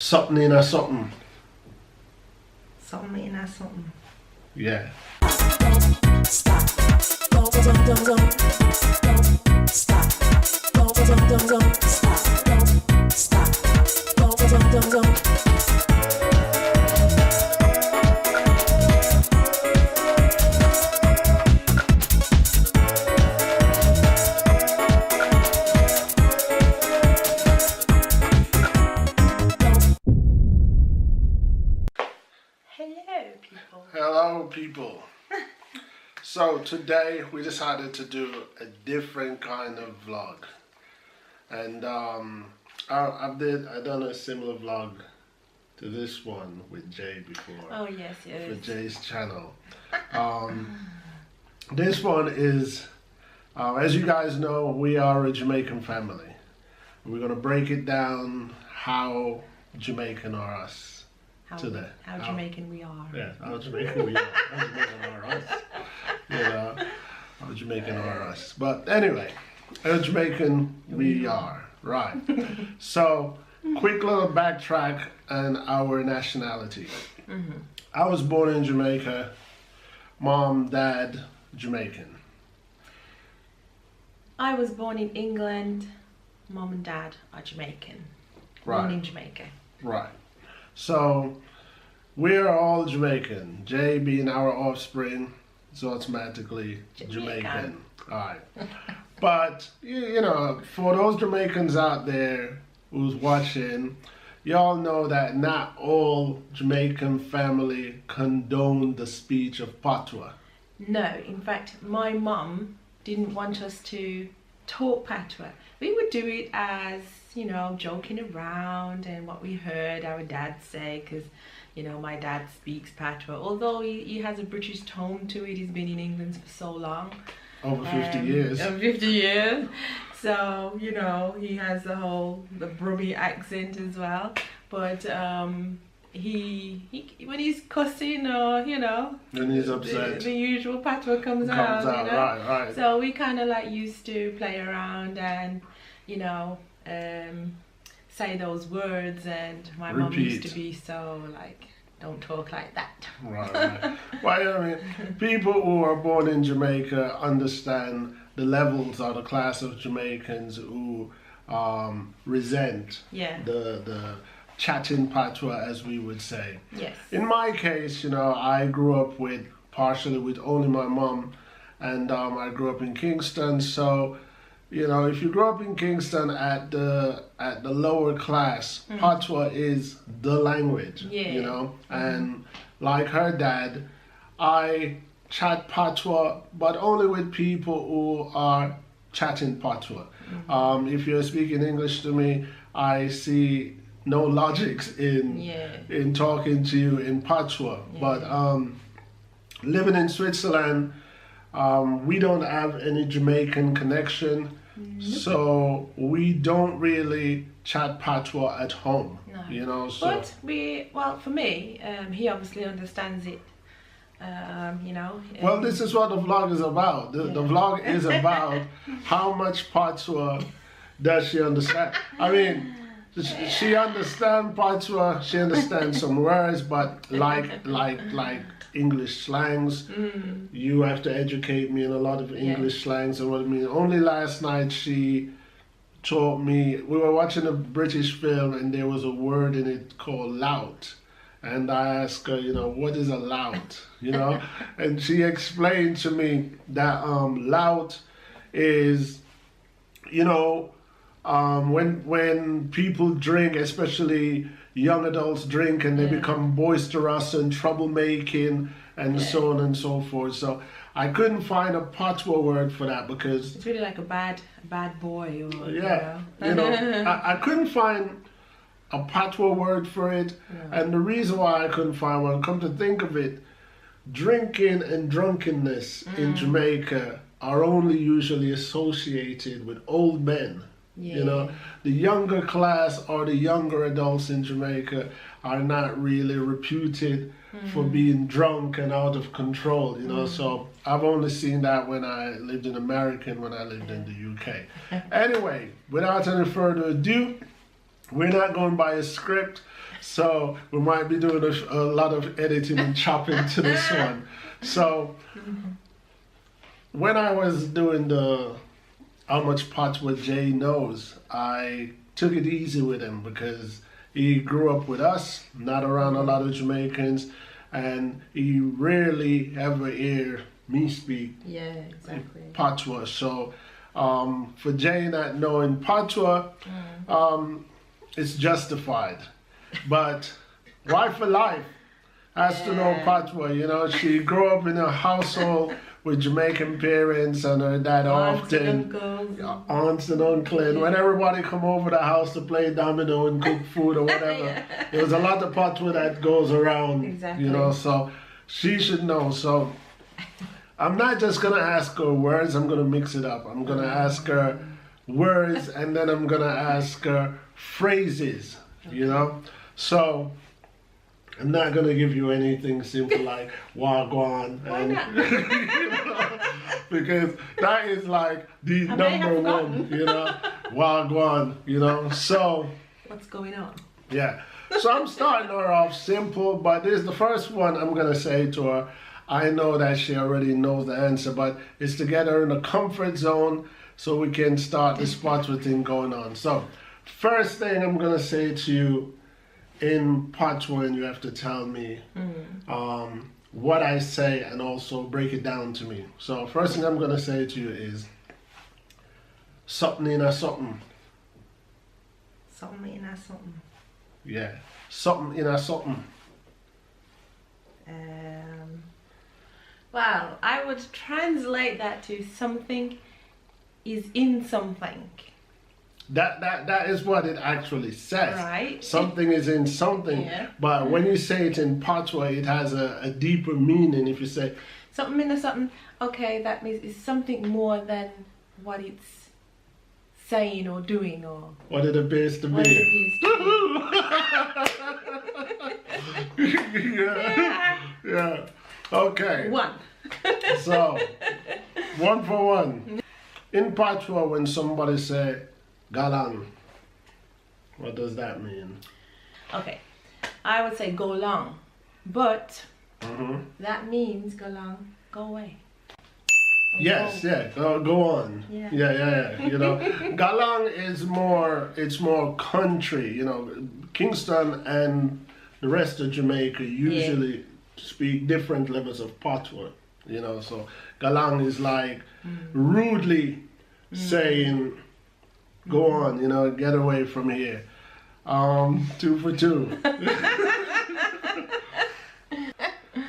Something in a something. Something in a something. Yeah. Stop. Don't stop. Stop. Don't stop. Don't. Hello, people. Hello, people. So today we decided to do a different kind of vlog, and I've done a similar vlog to this one with Jay before. Oh yes, For yes. Jay's channel. This one is, as you guys know, we are a Jamaican family. We're gonna break it down how Jamaican are us. Today. How Jamaican we are. Yeah, how Jamaican we are. How Jamaican are us. You know, how Jamaican are us. But anyway, how Jamaican we are. Right. So, quick little backtrack on our nationality. I was born in Jamaica. Mom, dad, Jamaican. I was born in England. Mom and dad are Jamaican. Born Right. in Jamaica. Right. So, we are all Jamaican. Jay being our offspring is automatically Jamaican. Alright. But, you know, for those Jamaicans out there who's watching, y'all know that not all Jamaican family condone the speech of Patois. No, in fact, my mum didn't want us to talk Patois. We would do it as, you know, joking around and what we heard our dad say, because, you know, my dad speaks Patois. Although he has a British tone to it, he's been in England for so long. Over 50 years. Over 50 years. So, you know, he has the Brummie accent as well. But he when he's cussing or, you know, When he's upset. the usual Patois comes out, you know. Right. So we kind of like used to play around and, you know, say those words, and my mum used to be so like, don't talk like that. Right. Well, I mean, people who are born in Jamaica understand the levels or the class of Jamaicans who resent the chatting patois, as we would say. Yes. In my case, you know, I grew up partially with only my mom, and I grew up in Kingston. So, you know, if you grow up in Kingston at the lower class, Patois is the language. Yeah. You know, and like her dad, I chat Patois, but only with people who are chatting Patois. If you're speaking English to me, I see no logics in talking to you in Patois. But living in Switzerland, we don't have any Jamaican connection, so we don't really chat Patois at home. No. You know, so. But for me, he obviously understands it. You know. Well, this is what the vlog is about. The vlog is about how much Patois does she understand. I mean, she understands Patois. She understands some words, but like English slangs, you have to educate me in a lot of English slangs and what I mean. Only last night she taught me. We were watching a British film and there was a word in it called lout. And I asked her, you know, what is a lout? You know, and she explained to me that lout is, you know, when people drink, especially young adults drink, and they become boisterous and troublemaking and so on and so forth. So I couldn't find a Patois word for that because it's really like a bad boy. Or, you know, I couldn't find a Patois word for it, and the reason why I couldn't find one, come to think of it, drinking and drunkenness in Jamaica are only usually associated with old men. You know, the younger class or the younger adults in Jamaica are not really reputed for being drunk and out of control, you know. So I've only seen that when I lived in America and when I lived in the UK. Anyway, without any further ado, we're not going by a script. So we might be doing a lot of editing and chopping to this one. So when I was doing the How Much Patois Jay Knows, I took it easy with him because he grew up with us, not around a lot of Jamaicans, and he rarely ever hear me speak Yeah, exactly. Patois. So for Jay not knowing Patois, it's justified. But wife for life has to know Patois. You know, she grew up in a household with Jamaican parents, and her dad often aunts and uncle, and when everybody come over the house to play domino and cook food or whatever, there's a lot of Patois that goes around. Exactly. You know, so she should know. So I'm not just gonna ask her words, I'm gonna mix it up. I'm gonna ask her words, and then I'm gonna ask her phrases, you know? So I'm not gonna give you anything simple like wagwan. Why not? You know, because that is like the I may have number one, forgotten. you know, wagwan, you know? So What's going on? yeah. So I'm starting her off simple, but this is the first one I'm gonna say to her. I know that she already knows the answer, but it's to get her in a comfort zone so we can start this Patois thing going on. So first thing I'm gonna say to you in Patois, and you have to tell me what I say and also break it down to me. So first thing I'm gonna say to you is something in a something. Something in a something. Yeah. Something in a something. Well, I would translate that to something is in something. That is what it actually says. Right. Something is in something. Yeah. But when you say it in Patois, it has a deeper meaning. If you say Something in a something, okay, that means it's something more than what it's saying or doing or what it appears to what it be. appears to be. Yeah. Yeah. Okay. One. So, 1 for 1. In Patois, when somebody say galang, what does that mean? Okay, I would say go long, but Mm-hmm. that means go long, go away. Or Yes, go. yeah, go on. Yeah. Yeah. You know, galang is more, it's more country. You know, Kingston and the rest of Jamaica usually speak different levels of Patois. You know, so galang is like rudely saying, go on, you know, get away from here. 2 for 2.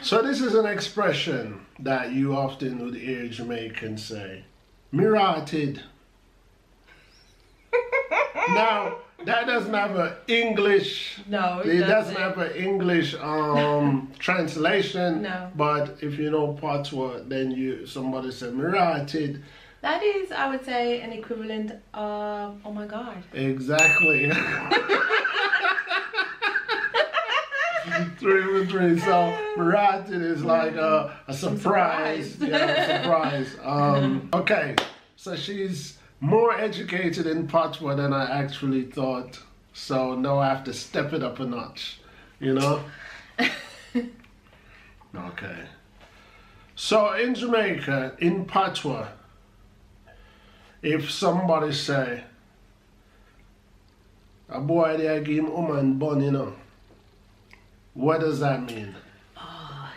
So this is an expression that you often would hear Jamaicans say, mirated. Now, that doesn't have an English, No, it doesn't have an English translation. No. But if you know Patois, then somebody said mirated. That is, I would say, an equivalent of, oh my God. Exactly. 3 for 3. So mirated is like a surprise. surprised. Yeah, a surprise. Okay, so she's more educated in Patois than I actually thought. So now I have to step it up a notch, you know? Okay. So in Jamaica, in Patois, if somebody say, a boy there give him woman bun, you know, what does that mean? Oh.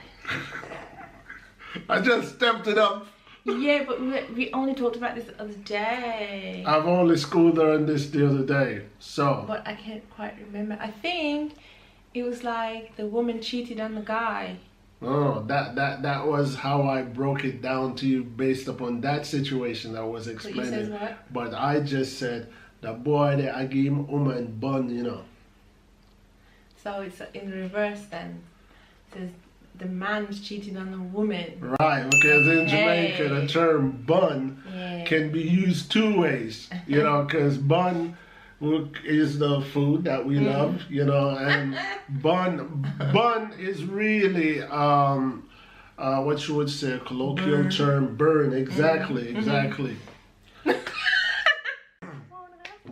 I just stepped it up. Yeah, but we only talked about this the other day. I've only schooled her on this the other day, so. But I can't quite remember. I think it was like the woman cheated on the guy. Oh, that was how I broke it down to you based upon that situation I was But you explaining. says what? But I just said, the boy that I give him woman bun, you know. So it's in reverse then. It says the man's cheating on the woman. Right, because in Jamaica the term bun Yeah. can be used 2 ways, you know, because bun is the food that we love, you know, and bun is really what you would say a colloquial term, burn. Exactly.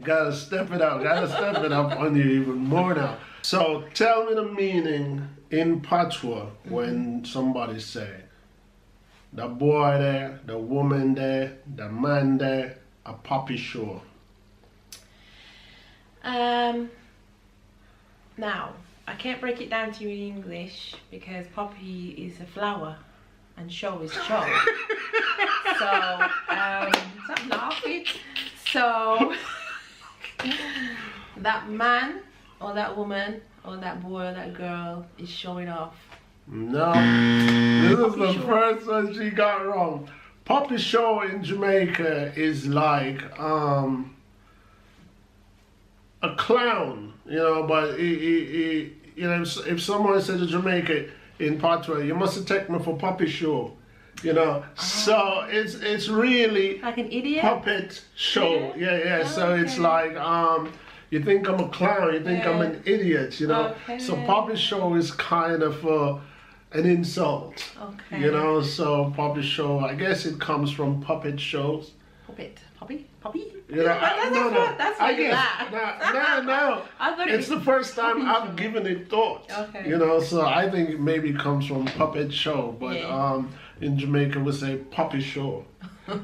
Gotta step it up on you even more now. So tell me the meaning in Patois when somebody say, the boy there, the woman there, the man there, a puppy show. Now, I can't break it down to you in English because poppy is a flower and show is show. So, stop laughing. So, that man or that woman or that boy or that girl is showing off. No, this is the first one she got wrong. Puppy show in Jamaica is like a clown, you know, but you know, if someone said to Jamaica in Patois, you must take me for puppy show, you know. So it's really like an idiot puppet show. Yeah. Oh, so it's like you think I'm a clown, you think I'm an idiot, you know. Okay. So puppet show is kind of an insult, Okay. you know. So puppet show, I guess it comes from puppet shows. Puppy? You know, That's I really guess. bad. No. I thought It's the first time I've given it thought. Okay. You know, so I think it maybe comes from puppet show, but Yeah. in Jamaica we say puppy show. Still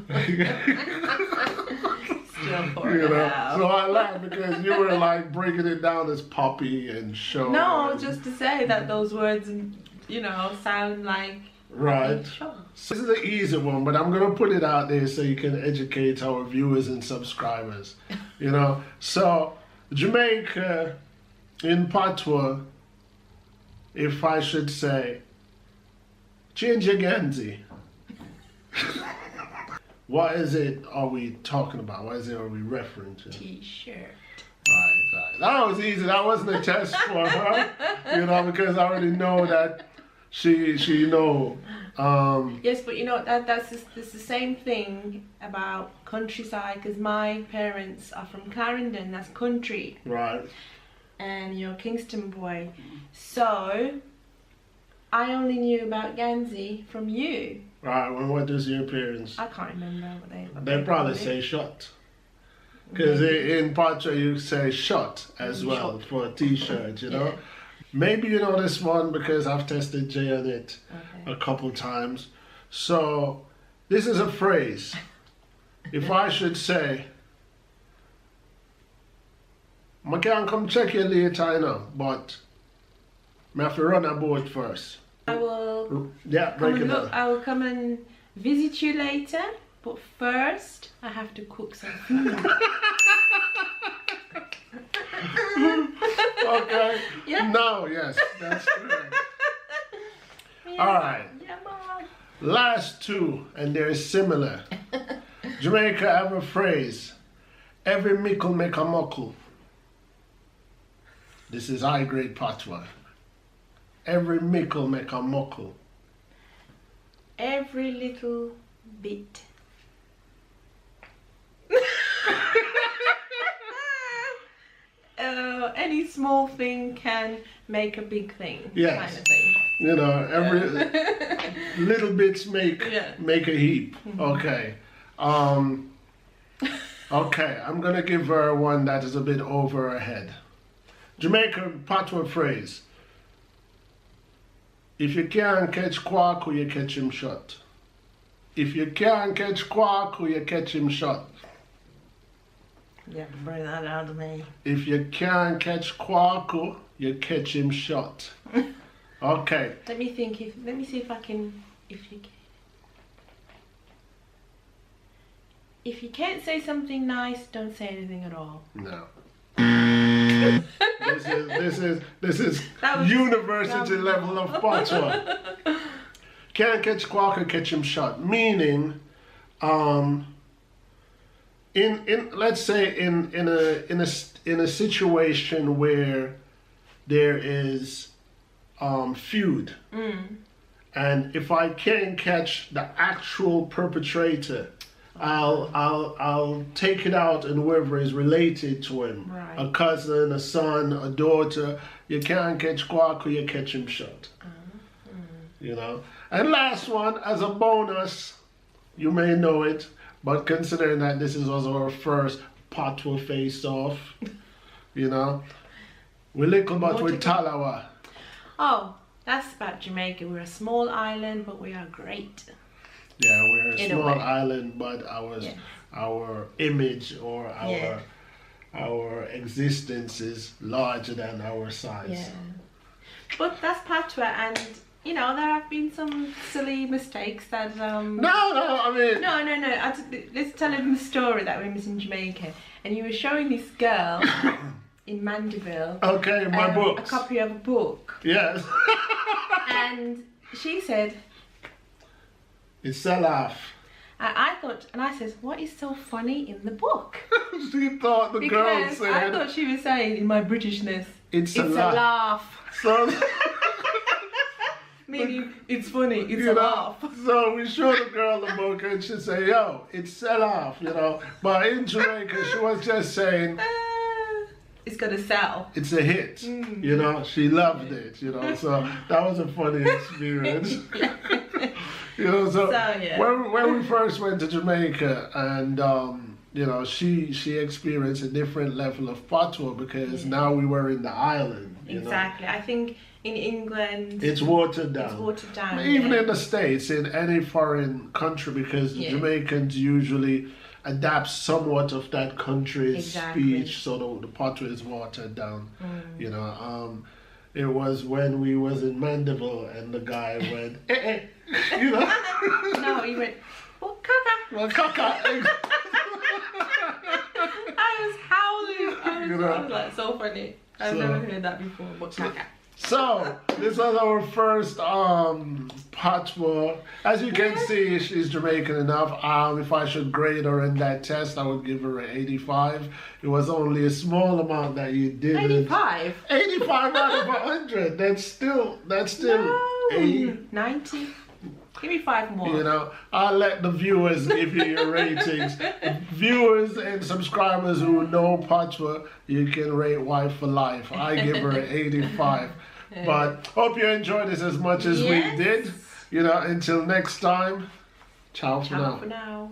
You know, so I laugh because you were like breaking it down as puppy and show. No, and, just to say that those words, you know, sound like right. show. So this is an easy one, but I'm gonna put it out there so you can educate our viewers and subscribers. You know, so Jamaica in Patois, if I should say, change your Ganzi. What is it are we talking about? What is it are we referring to? T-shirt. Right. That was easy. That wasn't a test for her, you know, because I already know that she know. Yes, but you know that's the same thing about countryside because my parents are from Clarendon, that's country, Right. and you're a Kingston boy, so I only knew about Ganzi from you. Right. Well, what does your parents? I can't remember what They probably called it. say shot. Because in Patois you say shot as well Shot. for a t-shirt, you know. Yeah. Maybe you know this one because I've tested Jay on it Okay. a couple times. So this is a phrase. If I should say, I can come check you later, you know, but I have to run a boat first. I will Yeah, come break and it look. down. I will come and visit you later, but first I have to cook some food. Okay. Yeah. No, yes, that's correct. Yeah. All right. Yeah, Mom. Last two, and they're similar. Jamaica have a phrase, every mickle make a muckle. This is high grade Patois. Every mickle make a muckle. Every little bit. Any small thing can make a big thing. Yes. Kind of thing. You know, every little bits make a heap. Okay. Okay, I'm gonna give her one that is a bit over her head. Jamaican Patois phrase. If you can't catch Kwaku, you catch him shot. If you can't catch Kwaku, you catch him shot. Yeah, bring that out of me. If you can't catch Kwaku, you catch him shot. Okay. Let me think. Let me see if I can. If you can't say something nice, don't say anything at all. No. This is That was- university that was- level of Patois. Can't catch Kwaku, catch him shot. Meaning, in let's say in a situation where there is feud, and if I can't catch the actual perpetrator, I'll take it out on whoever is related to him. Right. A cousin, a son, a daughter. You can't catch Kwaku, you catch him shot. You know. And last one, as a bonus, you may know it, but considering that this is also our first Patois face-off, you know, We're little but More we're to come. Talawa. Oh, that's about Jamaica. We're a small island, but we are great. Yeah, we're a In a small way. island, but our image or Yeah. our existence is larger than our size. Yeah. But that's Patois, and you know there have been some silly mistakes that No, I mean No. Let's tell him the story that we was in Jamaica, and you were showing this girl in Mandeville. Okay, my a books. copy of a book, Yes. and she said, It's sell off. I thought, and I said, what is so funny in the book? She thought the girl Because I said thought she was saying, in my Britishness, it's a a laugh. laugh. So Meaning, it's funny, it's you a know, laugh. so we showed the girl the book and she said, yo, it's sell off, you know. But in Jamaica she was just saying It's gonna sell. it's a hit. You know, she loved it, you know. So that was a funny experience. You know, so yeah. when we first went to Jamaica and you know, she experienced a different level of patois because now we were in the island. You Exactly. I think in England know? It's watered down. it's watered down. Even yeah. in the States, in any foreign country, because the Yeah. Jamaicans usually adapt somewhat of that country's Exactly. speech, so the patois is watered down. You know, it was when we was in Mandeville and the guy went, you know, No, he went, oh, caca. well, caca. I was howling. You know. I was like, so funny. I've So- never heard that before, but caca. So this was our first patois. As you can see, she's Jamaican enough. If I should grade her in that test, I would give her an 85. It was only a small amount that you did. 85? 85 out of 100. That's still a. 90? Give me 5 more. You know, I'll let the viewers give you your ratings. Viewers and subscribers who know patois, you can rate wife for life. I give her an 85. But hope you enjoyed this as much as Yes. we did. You know, until next time, ciao for Ciao now. for now.